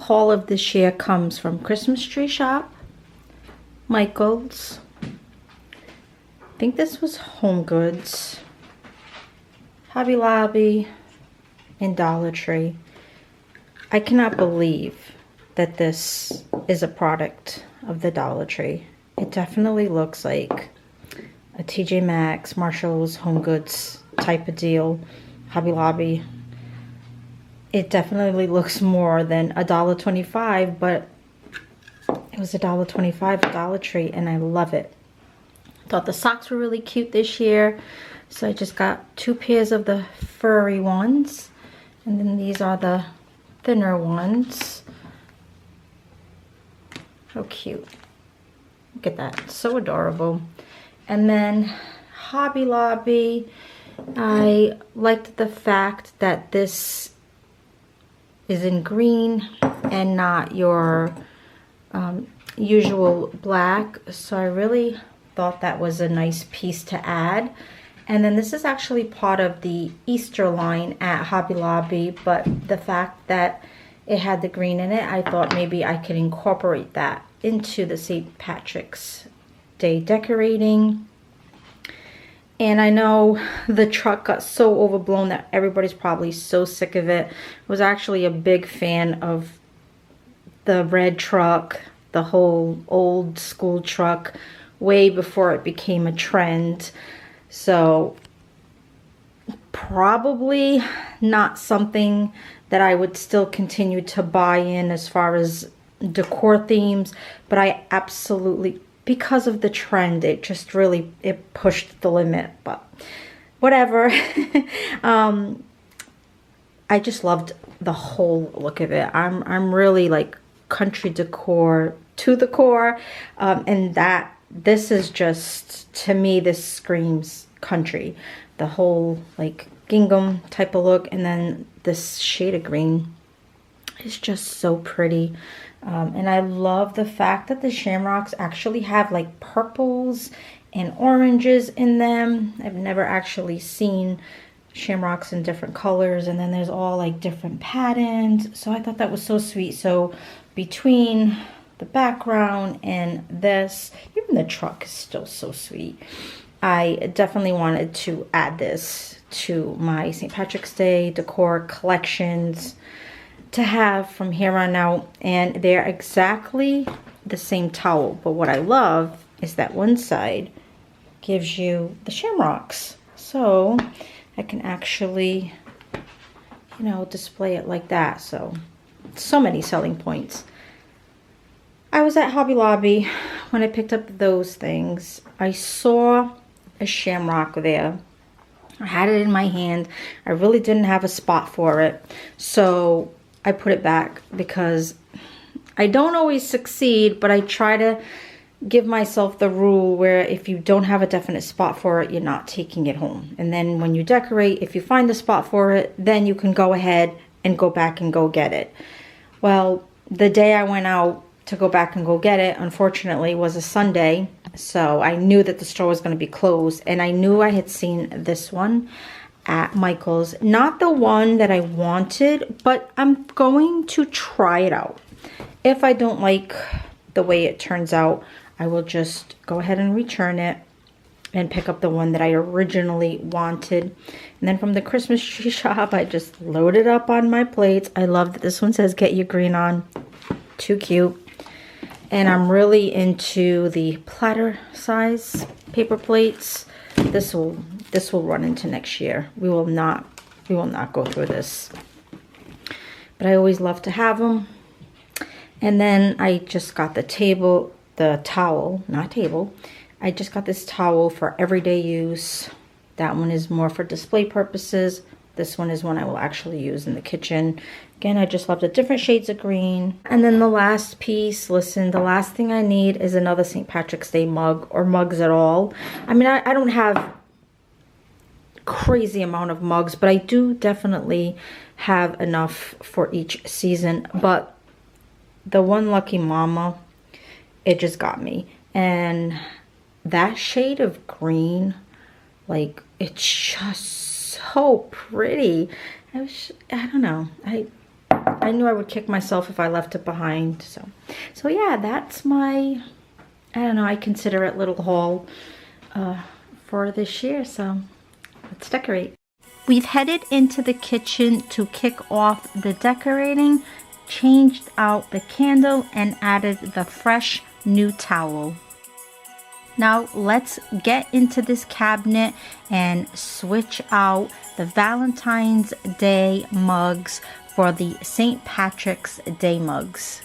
haul of this year comes from Christmas Tree Shop, Michael's. I think this was Home Goods, Hobby Lobby, and Dollar Tree. I cannot believe that this is a product of the Dollar Tree. It definitely looks like a TJ Maxx, Marshall's, Home Goods type of deal, Hobby Lobby. It definitely looks more than $1.25, but it was $1.25 at Dollar Tree, and I love it. Thought the socks were really cute this year, so I just got 2 pairs of the furry ones, and then these are the thinner ones. How cute. Look at that, so adorable. And then Hobby Lobby, I liked the fact that this is in green and not your usual black, so I really thought that was a nice piece to add. And then this is actually part of the Easter line at Hobby Lobby, but the fact that it had the green in it, I thought maybe I could incorporate that into the St. Patrick's Day decorating. And I know the truck got so overblown that everybody's probably so sick of it. I was actually a big fan of the red truck, the whole old school truck, way before it became a trend. So probably not something that I would still continue to buy in as far as decor themes, but I absolutely, because of the trend, it just really, it pushed the limit, but whatever. I just loved the whole look of it. I'm really like country decor to the core, and that this is just, to me, this screams country. The whole like gingham type of look, and then this shade of green is just so pretty. And I love the fact that the shamrocks actually have like purples and oranges in them. I've never actually seen shamrocks in different colors, and then there's all like different patterns, so I thought that was so sweet. So between the background and this, even the truck is still so sweet. I definitely wanted to add this to my St. Patrick's Day decor collections to have from here on out, and they're exactly the same towel, but what I love is that one side gives you the shamrocks, so I can actually, you know, display it like that. So many selling points. I was at Hobby Lobby when I picked up those things. I saw a shamrock there. I had it in my hand. I really didn't have a spot for it, so I put it back because I don't always succeed, but I try to give myself the rule where if you don't have a definite spot for it, you're not taking it home. And then when you decorate, if you find a spot for it, then you can go ahead and go back and go get it. Well, the day I went out to go back and go get it, unfortunately, was a Sunday, so I knew that the store was going to be closed, and I knew I had seen this one at Michael's. Not the one that I wanted, but I'm going to try it out. If I don't like the way it turns out, I will just go ahead and return it and pick up the one that I originally wanted. And then from the Christmas tree shop, I just load it up on my plates. I love that this one says get your green on. Too cute. And I'm really into the platter size paper plates. This will run into next year. We will not go through this. But I always love to have them. And then I just got the towel, not table. I just got this towel for everyday use. That one is more for display purposes. This one is one I will actually use in the kitchen. Again, I just love the different shades of green. And then the last piece, listen, the last thing I need is another St. Patrick's Day mug, or mugs at all. I mean, I don't have crazy amount of mugs, but I do definitely have enough for each season. But the one Lucky Mama, it just got me. And that shade of green, like, it's just so pretty. I don't know. I knew I would kick myself if I left it behind. So yeah, that's my, I don't know, I consider it little haul for this year. So let's decorate. We've headed into the kitchen to kick off the decorating, changed out the candle, and added the fresh new towel. Now let's get into this cabinet and switch out the Valentine's Day mugs for the St. Patrick's Day mugs.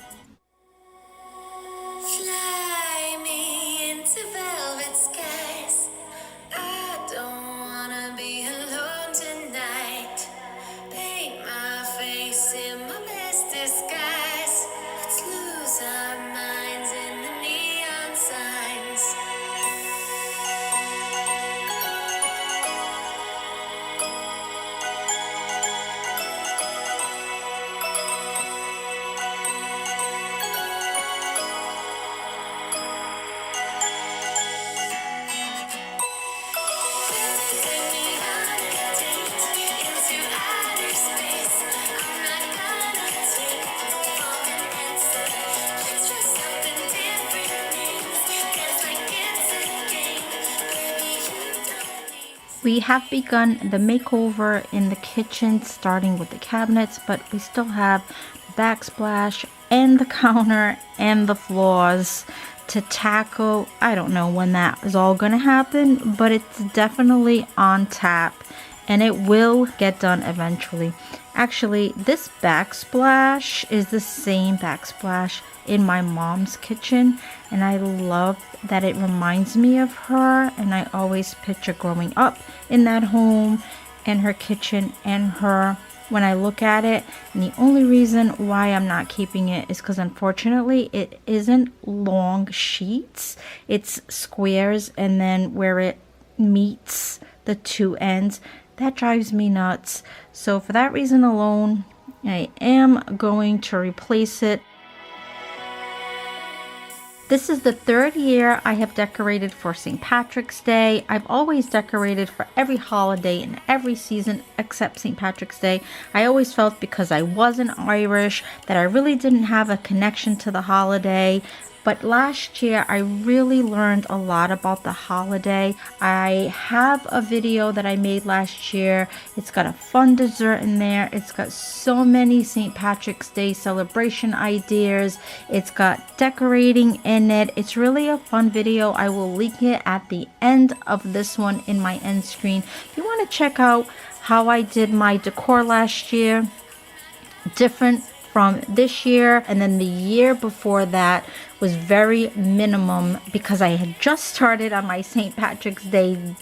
Fly me into velvet skies. I don't wanna be alone tonight. Paint my face in my best disguise. Let's lose our minds in the neon signs. We have begun the makeover in the kitchen, starting with the cabinets, but we still have the backsplash and the counter and the floors to tackle. I don't know when that is all going to happen, but it's definitely on tap and it will get done eventually. Actually, this backsplash is the same backsplash in my mom's kitchen, and I love that it reminds me of her, and I always picture growing up in that home and her kitchen and her when I look at it. And the only reason why I'm not keeping it is because unfortunately it isn't long sheets, it's squares, and then where it meets the two ends, that drives me nuts. So for that reason alone, I am going to replace it. This is the third year I have decorated for St. Patrick's Day. I've always decorated for every holiday and every season except St. Patrick's Day. I always felt because I wasn't Irish that I really didn't have a connection to the holiday. But last year, I really learned a lot about the holiday. I have a video that I made last year. It's got a fun dessert in there. It's got so many St. Patrick's Day celebration ideas. It's got decorating in it. It's really a fun video. I will link it at the end of this one in my end screen. If you want to check out how I did my decor last year, different from this year, and then the year before that was very minimum because I had just started on my St. Patrick's Day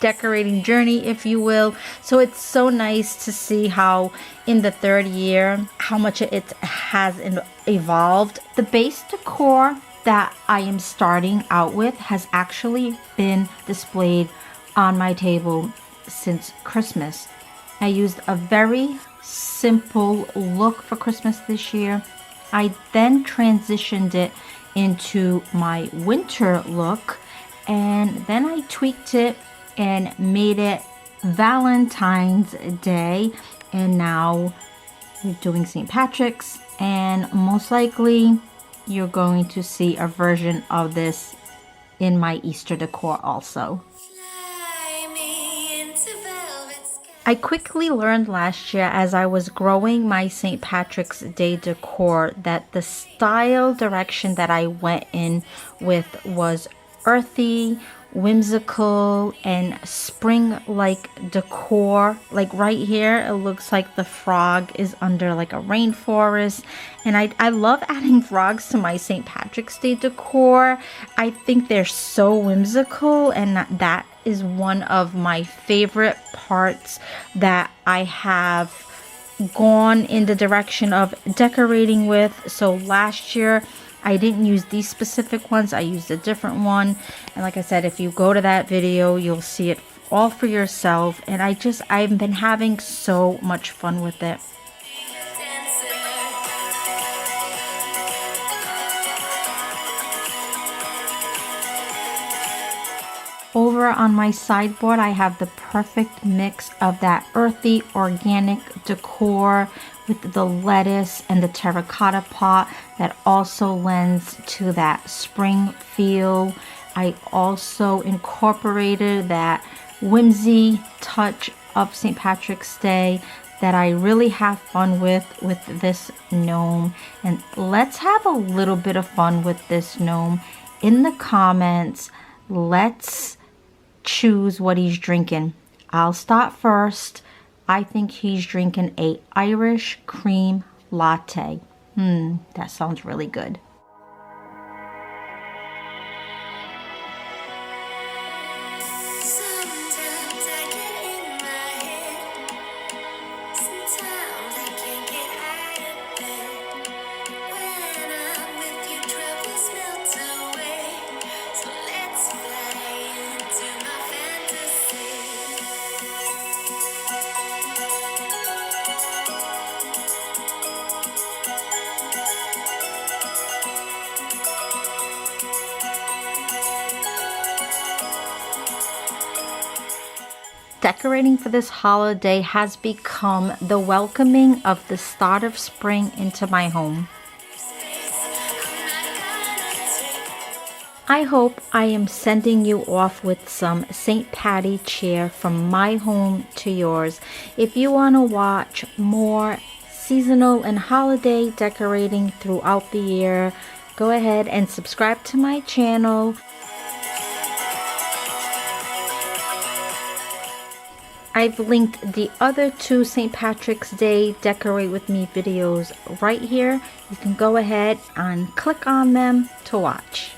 decorating journey, if you will. So it's so nice to see how in the third year how much it has evolved. The base decor that I am starting out with has actually been displayed on my table since Christmas. I used a very simple look for Christmas this year. I then transitioned it into my winter look, and then I tweaked it and made it Valentine's Day, and now we're doing St. Patrick's, and most likely you're going to see a version of this in my Easter decor also. I quickly learned last year as I was growing my St. Patrick's Day decor that the style direction that I went in with was earthy, whimsical, and spring-like decor. Like right here, it looks like the frog is under like a rainforest. And I love adding frogs to my St. Patrick's Day decor. I think they're so whimsical, and that is one of my favorite parts that I have gone in the direction of decorating with. So last year I didn't use these specific ones, I used a different one, and like I said, if you go to that video you'll see it all for yourself, and I've been having so much fun with it. Over on my sideboard, I have the perfect mix of that earthy organic decor with the lettuce and the terracotta pot that also lends to that spring feel. I also incorporated that whimsy touch of St. Patrick's Day that I really have fun with this gnome. And let's have a little bit of fun with this gnome. In the comments, let's choose what he's drinking. I'll start first. I think he's drinking a Irish cream latte. That sounds really good. Sometimes I get in my head. Sometimes I can't get out of bed. When I'm with you, troubles melt away. So let's fly into my fantasy. Decorating for this holiday has become the welcoming of the start of spring into my home. I hope I am sending you off with some St. Patty cheer from my home to yours. If you want to watch more seasonal and holiday decorating throughout the year, go ahead and subscribe to my channel. I've linked the other two St. Patrick's Day Decorate With Me videos right here. You can go ahead and click on them to watch.